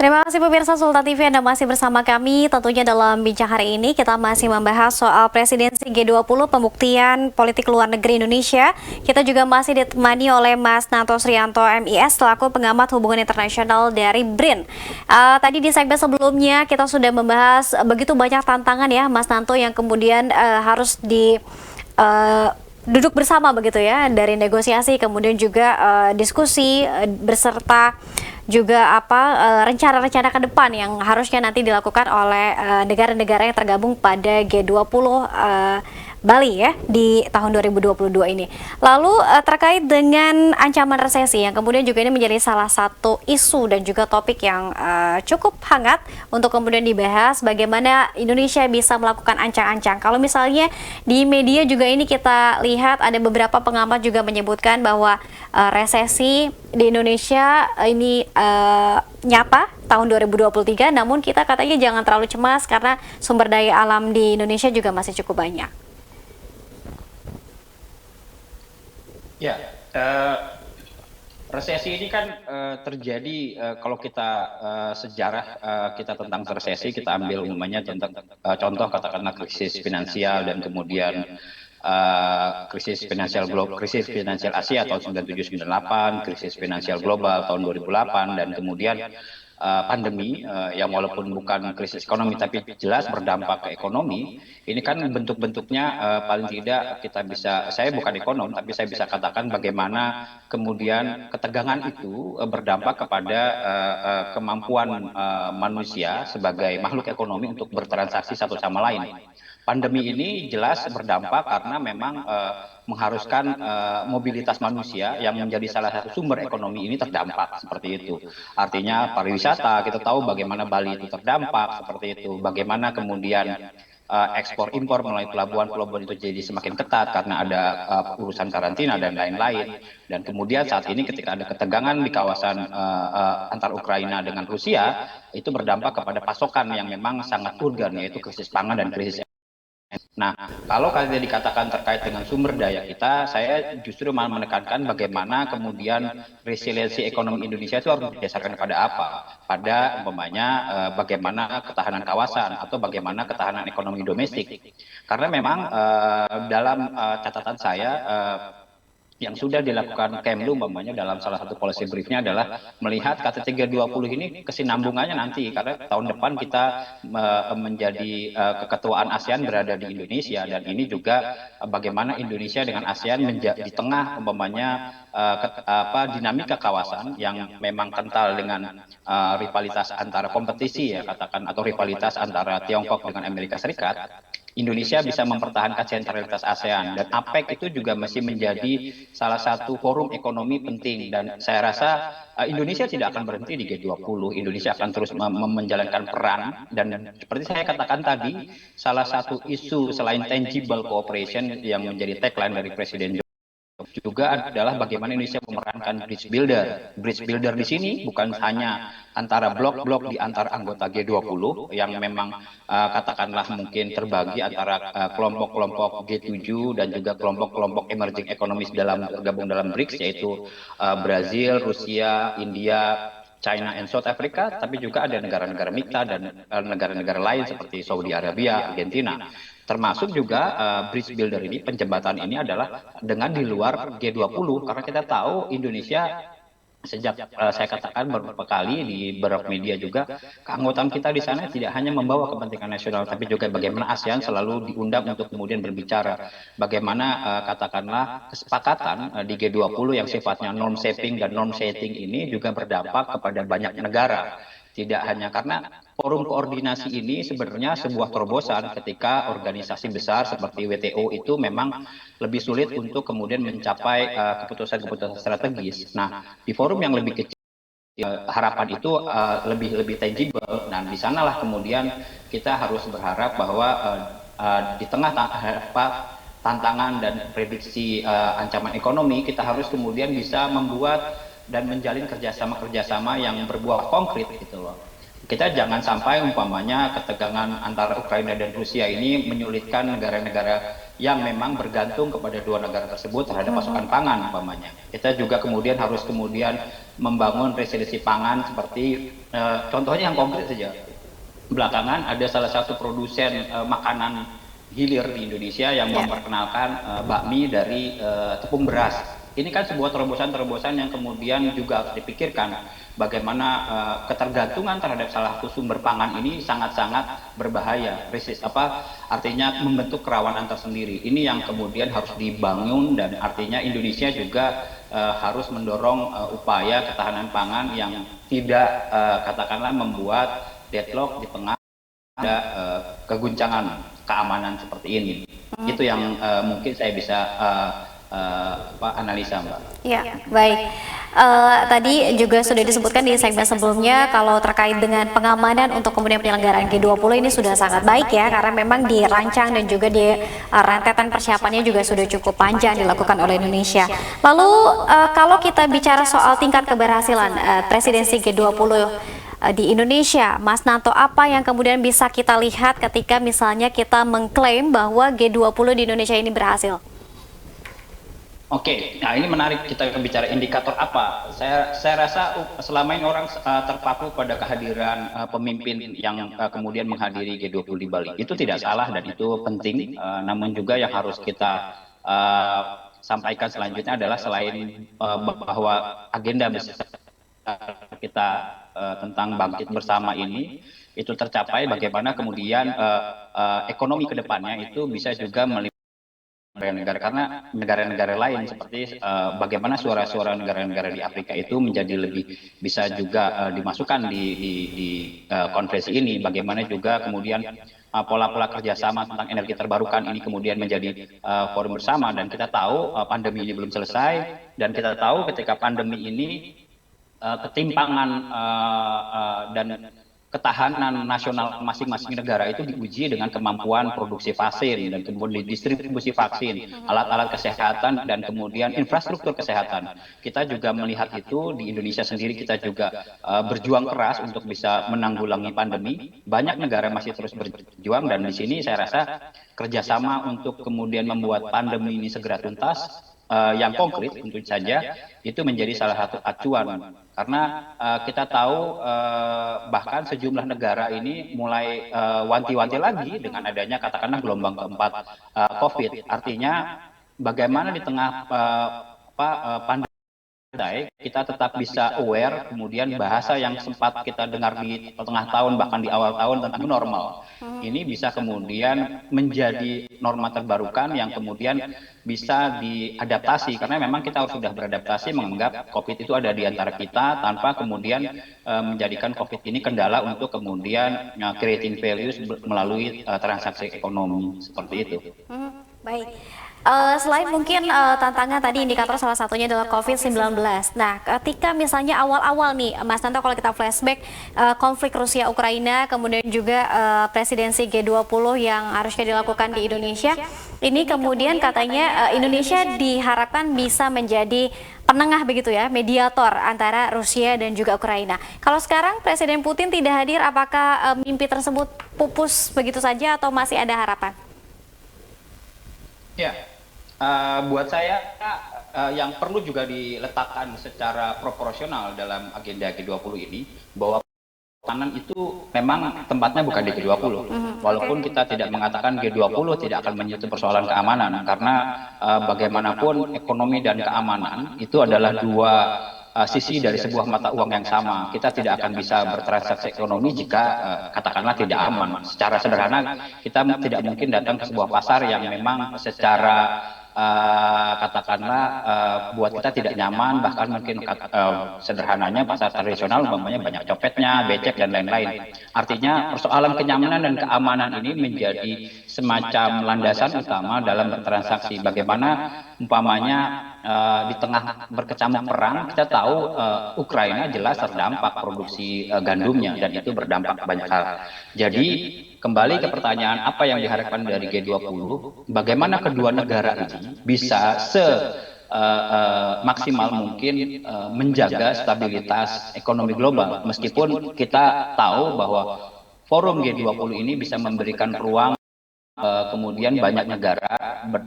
Terima kasih pemirsa Sultan TV, Anda masih bersama kami. Tentunya dalam bincang hari ini kita masih membahas soal presidensi G20 pembuktian politik luar negeri Indonesia. Kita juga masih ditemani oleh Mas Nanto Srianto MIS selaku pengamat hubungan internasional dari BRIN. Tadi di segmen sebelumnya kita sudah membahas begitu banyak tantangan ya Mas Nanto yang kemudian harus duduk bersama begitu ya, dari negosiasi kemudian juga diskusi berserta juga rencana-rencana ke depan yang harusnya nanti dilakukan oleh negara-negara yang tergabung pada G20 Bali ya di tahun 2022 ini. Lalu terkait dengan ancaman resesi yang kemudian juga ini menjadi salah satu isu dan juga topik yang cukup hangat untuk kemudian dibahas, bagaimana Indonesia bisa melakukan ancang-ancang. Kalau misalnya di media juga ini kita lihat ada beberapa pengamat juga menyebutkan bahwa resesi di Indonesia ini nyata tahun 2023, namun kita katanya jangan terlalu cemas karena sumber daya alam di Indonesia juga masih cukup banyak. Ya, resesi ini kan terjadi kalau kita sejarah kita tentang resesi, kita ambil umumnya tentang contoh katakanlah krisis finansial dan kemudian krisis finansial Asia tahun 97-98, krisis finansial global tahun 2008, dan kemudian pandemi yang walaupun bukan krisis ekonomi tapi jelas berdampak ke ekonomi. Ini kan bentuk-bentuknya paling tidak kita bisa, saya bukan ekonom tapi saya bisa katakan bagaimana kemudian ketegangan itu berdampak kepada kemampuan manusia sebagai makhluk ekonomi untuk bertransaksi satu sama lain. Pandemi ini jelas berdampak karena memang mengharuskan mobilitas manusia yang menjadi salah satu sumber ekonomi ini terdampak seperti itu. Artinya pariwisata, kita tahu bagaimana Bali itu terdampak seperti itu. Bagaimana kemudian ekspor impor melalui pelabuhan-pelabuhan itu jadi semakin ketat karena ada urusan karantina dan lain-lain. Dan kemudian saat ini ketika ada ketegangan di kawasan antar Ukraina dengan Rusia, itu berdampak kepada pasokan yang memang sangat urgen, yaitu krisis pangan dan krisis. Nah, kalau tadi dikatakan terkait dengan sumber daya kita, saya justru malah menekankan bagaimana kemudian resiliensi ekonomi Indonesia itu harus didasarkan pada apa? Pada umpamanya bagaimana ketahanan kawasan atau bagaimana ketahanan ekonomi domestik. Karena memang dalam catatan saya yang sudah dilakukan Kemlu umpamanya dalam salah satu policy briefnya adalah melihat KTT G20 ini kesinambungannya nanti, karena tahun depan kita menjadi keketuaan ASEAN berada di Indonesia, dan ini juga bagaimana Indonesia dengan ASEAN di tengah umpamanya dinamika kawasan yang memang kental dengan rivalitas antara kompetisi ya katakan, atau rivalitas antara Tiongkok dengan Amerika Serikat. Indonesia bisa mempertahankan sentralitas ASEAN, dan APEC itu juga masih menjadi salah satu forum ekonomi penting, dan saya rasa Indonesia tidak akan berhenti di G20. Indonesia akan terus menjalankan peran, dan seperti saya katakan tadi, salah satu isu selain tangible cooperation yang menjadi tagline dari Presiden juga adalah bagaimana Indonesia memerankan bridge builder. Bridge builder di sini bukan hanya antara blok-blok di antar anggota G20 yang memang katakanlah mungkin terbagi antara kelompok-kelompok G7 dan juga kelompok-kelompok emerging economies gabung dalam BRICS, yaitu Brazil, Rusia, India, China and South Africa, tapi juga ada negara-negara mitra dan negara-negara lain seperti Saudi Arabia, Argentina. Termasuk juga bridge builder ini, penjembatan ini adalah dengan di luar G20, karena kita tahu Indonesia sejak saya katakan beberapa kali di beberapa media juga, keanggotaan kita di sana tidak hanya membawa kepentingan nasional, tapi juga bagaimana ASEAN selalu diundang untuk kemudian berbicara bagaimana katakanlah kesepakatan di G20 yang sifatnya norm shaping dan norm setting ini juga berdampak kepada banyak negara. Tidak hanya karena forum koordinasi ini sebenarnya sebuah terobosan ketika organisasi besar seperti WTO itu memang lebih sulit untuk kemudian mencapai keputusan-keputusan strategis. Nah, di forum yang lebih kecil harapan itu lebih tangible. Nah, di sanalah kemudian kita harus berharap bahwa di tengah tantangan dan prediksi ancaman ekonomi, kita harus kemudian bisa membuat dan menjalin kerjasama yang berbuah konkret gitu loh. Kita jangan sampai umpamanya ketegangan antara Ukraina dan Rusia ini menyulitkan negara-negara yang memang bergantung kepada dua negara tersebut terhadap pasokan pangan umpamanya. Kita juga kemudian harus membangun resiliensi pangan seperti contohnya yang konkret saja. Belakangan ada salah satu produsen makanan hilir di Indonesia yang memperkenalkan bakmi dari tepung beras. Ini kan sebuah terobosan-terobosan yang kemudian juga harus dipikirkan bagaimana ketergantungan terhadap salah satu sumber pangan ini sangat-sangat berbahaya, artinya membentuk kerawanan tersendiri. Ini yang kemudian harus dibangun, dan artinya Indonesia juga harus mendorong upaya ketahanan pangan yang tidak katakanlah membuat deadlock di tengah ada keguncangan keamanan seperti ini. Itu yang mungkin saya bisa analisa, Mbak. Ya, baik. Tadi juga sudah disebutkan di segmen sebelumnya kalau terkait dengan pengamanan untuk kemudian penyelenggaraan G20 ini sudah sangat baik ya, karena memang dirancang dan juga di rentetan persiapannya juga sudah cukup panjang dilakukan oleh Indonesia. Lalu kalau kita bicara soal tingkat keberhasilan presidensi G20 di Indonesia, Mas Nanto, apa yang kemudian bisa kita lihat ketika misalnya kita mengklaim bahwa G20 di Indonesia ini berhasil? Oke, nah ini menarik kita bicara indikator apa. Saya rasa selama ini orang terpaku pada kehadiran pemimpin yang kemudian menghadiri G20 di Bali. Itu tidak salah dan itu penting, namun juga yang harus kita sampaikan selanjutnya adalah selain bahwa agenda besar kita tentang bangkit bersama ini itu tercapai, bagaimana kemudian ekonomi kedepannya itu bisa juga melibatkan negara-negara, karena negara-negara lain seperti bagaimana suara-suara negara-negara di Afrika itu menjadi lebih bisa juga dimasukkan di konferensi ini, bagaimana juga kemudian pola-pola kerjasama tentang energi terbarukan ini kemudian menjadi forum bersama. Dan kita tahu pandemi ini belum selesai, dan kita tahu ketika pandemi ini ketimpangan dan ketahanan nasional masing-masing negara itu diuji dengan kemampuan produksi vaksin dan kemudian distribusi vaksin, alat-alat kesehatan, dan kemudian infrastruktur kesehatan. Kita juga melihat itu di Indonesia sendiri, kita juga berjuang keras untuk bisa menanggulangi pandemi. Banyak negara masih terus berjuang, dan di sini saya rasa kerjasama untuk kemudian membuat pandemi ini segera tuntas yang konkret tentu saja itu menjadi salah satu acuan, karena kita tahu bahkan sejumlah negara ini mulai wanti-wanti lagi dengan adanya katakanlah gelombang keempat COVID. Artinya bagaimana di tengah pandemi kita tetap bisa aware, kemudian bahasa yang sempat kita dengar di tengah tahun bahkan di awal tahun tentang normal ini bisa kemudian menjadi norma terbarukan yang kemudian bisa diadaptasi, karena memang kita harus sudah beradaptasi menganggap COVID itu ada di antara kita tanpa kemudian menjadikan COVID ini kendala untuk kemudian creating values melalui transaksi ekonomi seperti itu. Baik. Selain mungkin tantangan tadi indikator salah satunya adalah COVID-19. Nah, ketika misalnya awal-awal nih, Mas Nanto, kalau kita flashback konflik Rusia-Ukraina, kemudian juga presidensi G20 yang harusnya dilakukan di Indonesia, ini kemudian katanya Indonesia diharapkan bisa menjadi penengah begitu ya, mediator antara Rusia dan juga Ukraina. Kalau sekarang Presiden Putin tidak hadir, apakah mimpi tersebut pupus begitu saja atau masih ada harapan? Ya, buat saya yang perlu juga diletakkan secara proporsional dalam agenda G20 ini, bahwa kanan itu memang tempatnya bukan di G20. Walaupun kita tidak mengatakan G20 tidak akan menyentuh persoalan keamanan, karena bagaimanapun ekonomi dan keamanan itu adalah dua sisi dari sebuah mata uang yang sama. Kita tidak akan bisa bertransaksi ekonomi jika katakanlah tidak aman. Secara sederhana, kita tidak mungkin datang ke sebuah pasar yang memang secara katakanlah buat kita tidak nyaman, bahkan mungkin sederhananya pasar tradisional umpamanya banyak copetnya, becek, dan lain-lain. Artinya persoalan kenyamanan dan keamanan ini menjadi semacam landasan utama dalam bertransaksi. Bagaimana umpamanya di tengah berkecamuk perang, kita tahu Ukraina jelas terdampak produksi gandumnya, dan itu berdampak banyak hal. Jadi kembali ke pertanyaan apa yang diharapkan dari G20, bagaimana kedua negara ini bisa maksimal mungkin menjaga stabilitas ekonomi global, meskipun kita tahu bahwa forum G20 ini bisa memberikan ruang kemudian banyak negara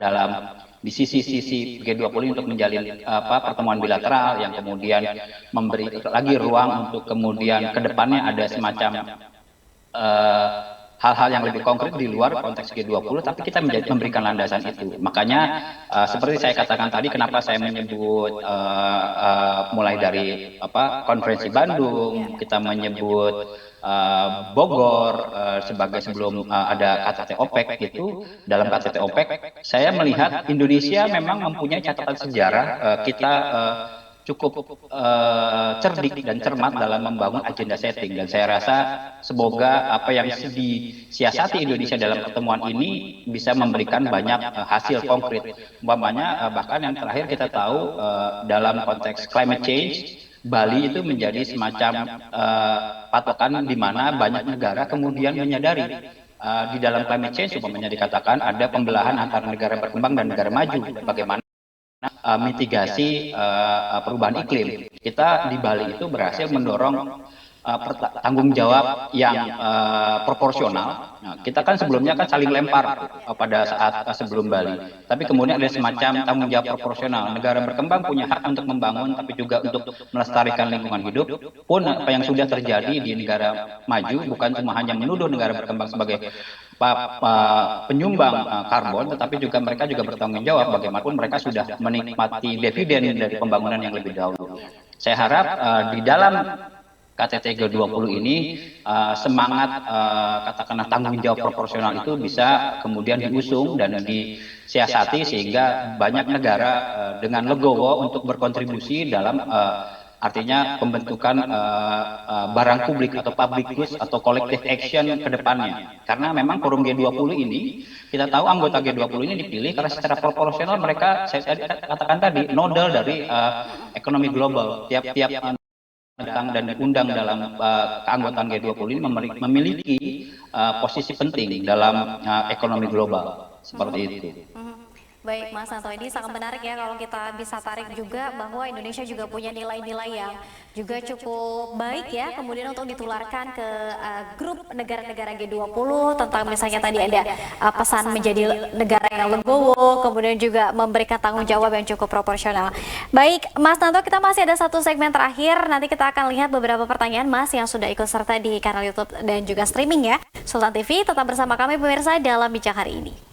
dalam di sisi-sisi G20 untuk menjalin pertemuan bilateral yang kemudian memberi lagi ruang untuk kemudian ke depannya ada semacam hal-hal yang lebih konkret di luar konteks G20, tapi kita memberikan landasan itu. Makanya seperti saya katakan tadi, kenapa saya menyebut mulai dari konferensi Bandung, kita menyebut Bogor sebagai sebelum ada KTT OPEC gitu. Dalam KTT OPEC, saya melihat Indonesia memang mempunyai catatan sejarah. Kita cukup cerdik dan cermat dalam membangun agenda setting, dan saya rasa semoga apa yang disiasati Indonesia dalam pertemuan ini bisa memberikan banyak hasil konkret. Umpamanya bahkan yang terakhir kita tahu dalam konteks climate change, Bali itu menjadi semacam patokan di mana banyak negara kemudian menyadari di dalam climate change umpamanya dikatakan ada pembelahan antara negara berkembang dan negara maju. Bagaimana mitigasi perubahan iklim. Kita di Bali itu berhasil mendorong tanggung jawab yang proporsional. Nah, kita kan sebelumnya kan saling lempar pada saat sebelum Bali. Tapi kemudian ada semacam tanggung jawab proporsional. Negara berkembang punya hak untuk membangun, tapi juga untuk melestarikan lingkungan hidup. Pun apa yang sudah terjadi di negara maju bukan cuma hanya menuduh negara berkembang sebagai penyumbang karbon, tetapi juga mereka juga bertanggung jawab bagaimanapun mereka sudah menikmati dividen dari pembangunan yang lebih dahulu. Saya harap di dalam KTT G20 ini semangat katakanlah tanggung jawab proporsional itu bisa kemudian diusung dan disiasati sehingga banyak negara dengan legowo untuk berkontribusi dalam artinya pembentukan barang publik atau public goods atau collective action ke depannya. Karena memang forum G20 ini, kita tahu anggota G20 ini dipilih karena secara proporsional mereka, saya katakan tadi, nodal dari ekonomi global. Tiap-tiap datang dan diundang dalam keanggotaan G20 ini memiliki posisi penting dalam ekonomi global. Seperti itu. Baik Mas Nanto, ini sangat menarik ya kalau kita bisa tarik juga bahwa Indonesia juga punya nilai-nilai yang juga cukup baik ya, kemudian untuk ditularkan ke grup negara-negara G20 tentang misalnya tadi ada pesan menjadi negara yang legowo, kemudian juga memberikan tanggung jawab yang cukup proporsional. Baik Mas Nanto, kita masih ada satu segmen terakhir, nanti kita akan lihat beberapa pertanyaan Mas yang sudah ikut serta di kanal YouTube dan juga streaming ya Sultan TV. Tetap bersama kami pemirsa dalam Bincang hari ini.